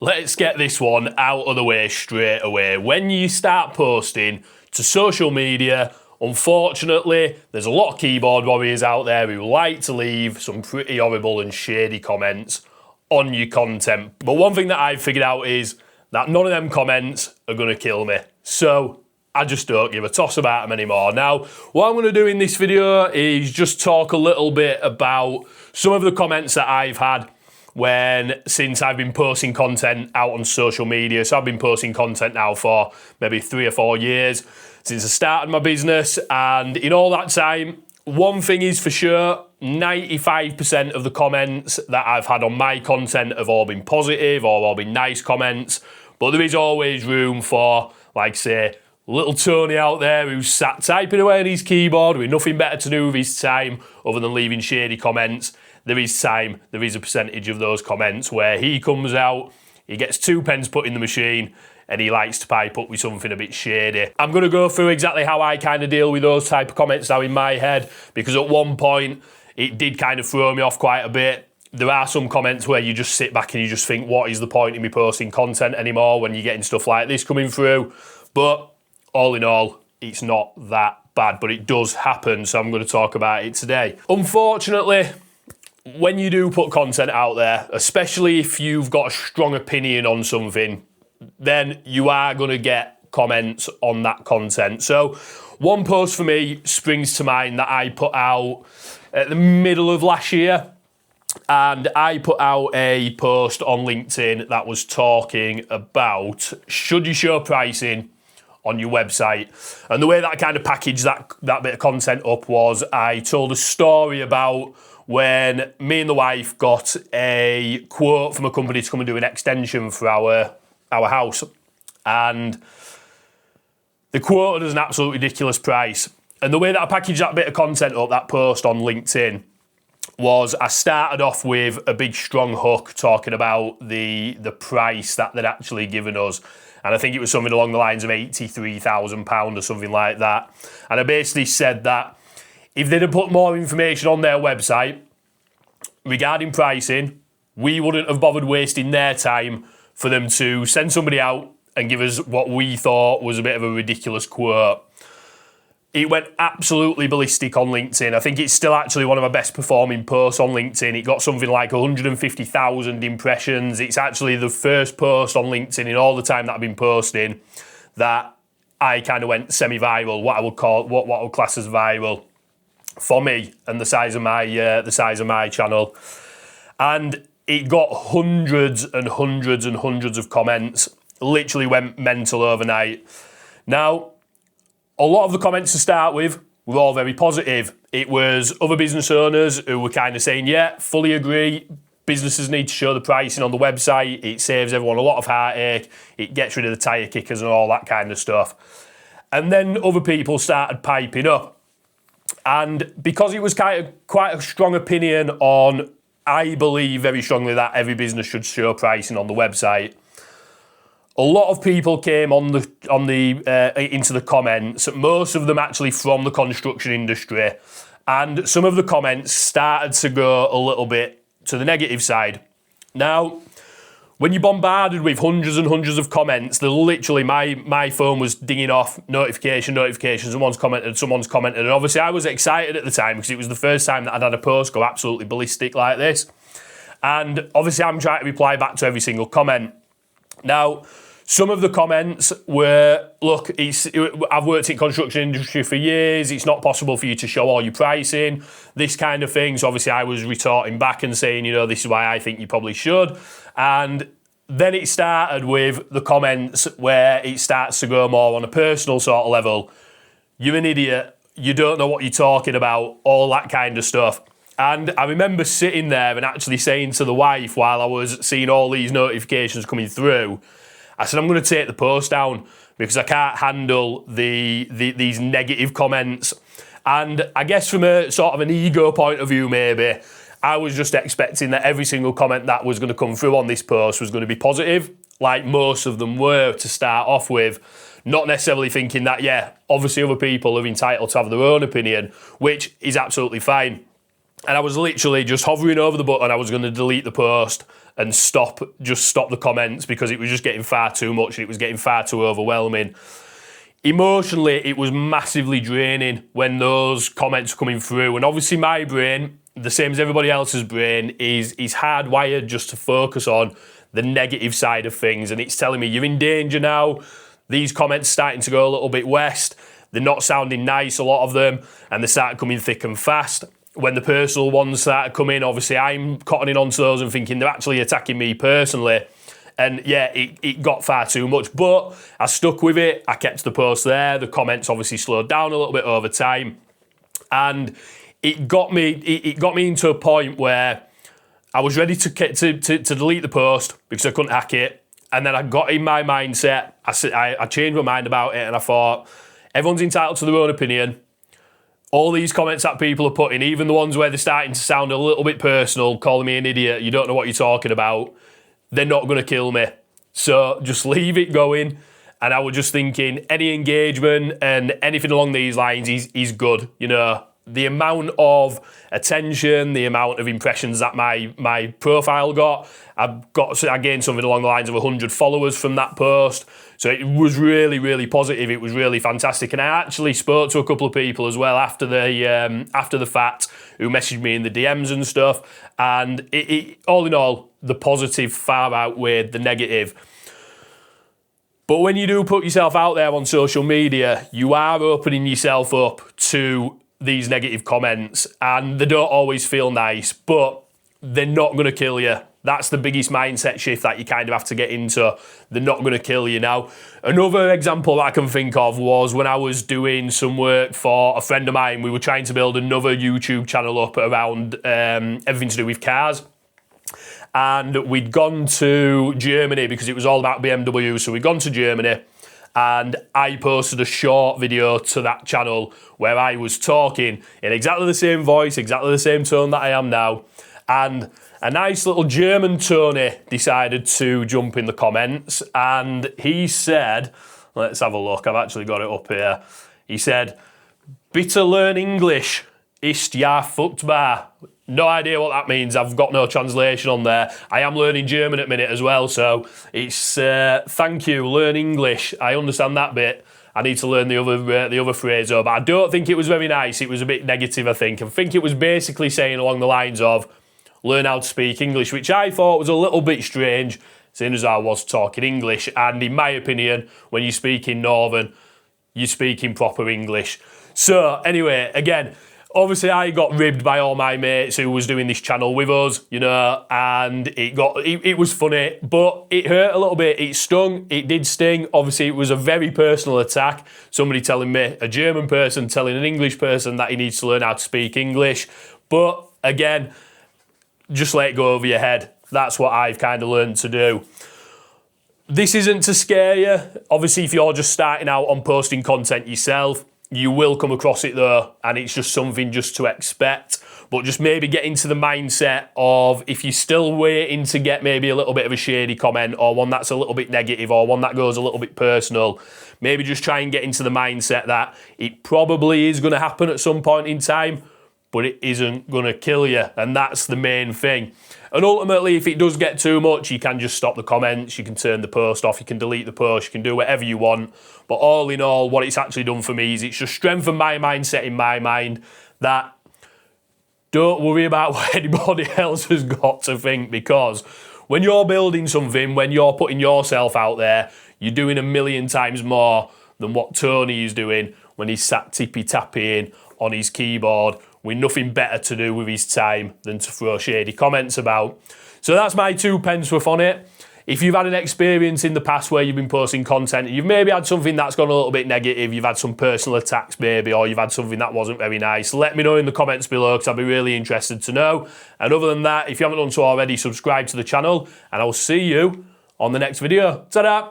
Let's get this one out of the way straight away. When you start posting to social media, unfortunately, there's a lot of keyboard warriors out there who like to leave some pretty horrible and shady comments on your content. But one thing that I've figured out is that none of them comments are going to kill me. So I just don't give a toss about them anymore. Now, what I'm going to do in this video is just talk a little bit about some of the comments that I've had since I've been posting content out on social media. So I've been posting content now for maybe 3 or 4 years since I started my business. And in all that time, one thing is for sure, 95% of the comments that I've had on my content have all been positive or all been nice comments. But there is always room for, like say, little Tony out there who's sat typing away on his keyboard with nothing better to do with his time other than leaving shady comments. There is a percentage of those comments where he comes out, he gets 2 pence put in the machine, and he likes to pipe up with something a bit shady. I'm going to go through exactly how I kind of deal with those type of comments now in my head, because at one point, it did kind of throw me off quite a bit. There are some comments where you just sit back and you just think, what is the point in me posting content anymore when you're getting stuff like this coming through? But all in all, it's not that bad, but it does happen, so I'm going to talk about it today. Unfortunately, when you do put content out there, especially if you've got a strong opinion on something, then you are going to get comments on that content. So one post for me springs to mind that I put out at the middle of last year. And I put out a post on LinkedIn that was talking about, should you show pricing on your website? And the way that I kind of packaged that bit of content up was I told a story about when me and the wife got a quote from a company to come and do an extension for our house. And they quoted us an absolute ridiculous price. And the way that I packaged that bit of content up, that post on LinkedIn, was I started off with a big strong hook talking about the price that they'd actually given us. And I think it was something along the lines of £83,000 or something like that. And I basically said that if they'd have put more information on their website regarding pricing, we wouldn't have bothered wasting their time for them to send somebody out and give us what we thought was a bit of a ridiculous quote. It went absolutely ballistic on LinkedIn. I think it's still actually one of my best performing posts on LinkedIn. It got something like 150,000 impressions. It's actually the first post on LinkedIn in all the time that I've been posting that I kind of went semi-viral, what I would class as viral for me and the size of my channel. And it got hundreds and hundreds and hundreds of comments. Literally went mental overnight. Now, a lot of the comments to start with were all very positive. It was other business owners who were kind of saying, yeah, fully agree, businesses need to show the pricing on the website, it saves everyone a lot of heartache, it gets rid of the tyre kickers and all that kind of stuff. And then other people started piping up. And because it was quite a strong opinion on, I believe very strongly that every business should show pricing on the website, a lot of people came into the comments, most of them actually from the construction industry, and some of the comments started to go a little bit to the negative side. Now, when you're bombarded with hundreds and hundreds of comments, literally my phone was dinging off notification, someone's commented, and obviously I was excited at the time because it was the first time that I'd had a post go absolutely ballistic like this. And obviously I'm trying to reply back to every single comment. Now, some of the comments were, look, I've worked in construction industry for years, it's not possible for you to show all your pricing, this kind of thing. So obviously I was retorting back and saying, this is why I think you probably should. And then it started with the comments where it starts to go more on a personal sort of level. You're an idiot, you don't know what you're talking about, all that kind of stuff. And I remember sitting there and actually saying to the wife while I was seeing all these notifications coming through, I said, I'm going to take the post down because I can't handle these negative comments. And I guess from a sort of an ego point of view, maybe, I was just expecting that every single comment that was going to come through on this post was going to be positive, like most of them were to start off with. Not necessarily thinking that, yeah, obviously other people are entitled to have their own opinion, which is absolutely fine. And I was literally just hovering over the button. I was going to delete the post and stop the comments because it was just getting far too much and it was getting far too overwhelming. Emotionally, it was massively draining when those comments were coming through. And obviously my brain, the same as everybody else's brain, is hardwired just to focus on the negative side of things. And it's telling me, you're in danger now. These comments starting to go a little bit west. They're not sounding nice, a lot of them, and they start coming thick and fast. When the personal ones started coming, obviously I'm cottoning onto those and thinking they're actually attacking me personally. And yeah, it got far too much, but I stuck with it. I kept the post there. The comments obviously slowed down a little bit over time. And it got me into a point where I was ready to delete the post because I couldn't hack it. And then I got in my mindset, I changed my mind about it and I thought, everyone's entitled to their own opinion. All these comments that people are putting, even the ones where they're starting to sound a little bit personal, calling me an idiot, you don't know what you're talking about, they're not going to kill me. So just leave it going. And I was just thinking, any engagement and anything along these lines is good. You know, the amount of attention, the amount of impressions that my profile got, I gained something along the lines of 100 followers from that post. So it was really, really positive. It was really fantastic. And I actually spoke to a couple of people as well after the fact who messaged me in the DMs and stuff. And all in all, the positive far outweighed the negative. But when you do put yourself out there on social media, you are opening yourself up to these negative comments, and they don't always feel nice, but they're not going to kill you. That's the biggest mindset shift that you kind of have to get into. They're not going to kill you now. Another example that I can think of was when I was doing some work for a friend of mine. We were trying to build another YouTube channel up around everything to do with cars. And we'd gone to Germany because it was all about BMW. So we'd gone to Germany and I posted a short video to that channel where I was talking in exactly the same voice, exactly the same tone that I am now. And a nice little German Tony decided to jump in the comments and he said, let's have a look, I've actually got it up here. He said, "Bitte learn English, ist ja furchtbar." No idea what that means. I've got no translation on there. I am learning German at the minute as well, so it's thank you, learn English. I understand that bit. I need to learn the other phrase though, but I don't think it was very nice. It was a bit negative, I think. I think it was basically saying along the lines of, learn how to speak English, which I thought was a little bit strange, seeing as I was talking English. And in my opinion, when you speak in Northern, you're speaking proper English. So anyway, again, obviously I got ribbed by all my mates who was doing this channel with us, you know, and it was funny, but it hurt a little bit. It stung, it did sting. Obviously it was a very personal attack. Somebody telling me, a German person telling an English person that he needs to learn how to speak English. But again, just let it go over your head. That's what I've kind of learned to do. This isn't to scare you. Obviously, if you're just starting out on posting content yourself, you will come across it though, and it's just something just to expect. But just maybe get into the mindset of, if you're still waiting to get maybe a little bit of a shady comment or one that's a little bit negative or one that goes a little bit personal, maybe just try and get into the mindset that it probably is going to happen at some point in time, but it isn't going to kill you, and that's the main thing. And ultimately, if it does get too much, you can just stop the comments, you can turn the post off, you can delete the post, you can do whatever you want. But all in all, what it's actually done for me is it's just strengthened my mindset in my mind that don't worry about what anybody else has got to think, because when you're building something, when you're putting yourself out there, you're doing a million times more than what Tony is doing when he's sat tippy-tapping on his keyboard with nothing better to do with his time than to throw shady comments about. So that's my 2 pence worth on it. If you've had an experience in the past where you've been posting content and you've maybe had something that's gone a little bit negative, you've had some personal attacks maybe, or you've had something that wasn't very nice, let me know in the comments below because I'd be really interested to know. And other than that, if you haven't done so already, subscribe to the channel and I'll see you on the next video. Ta-da!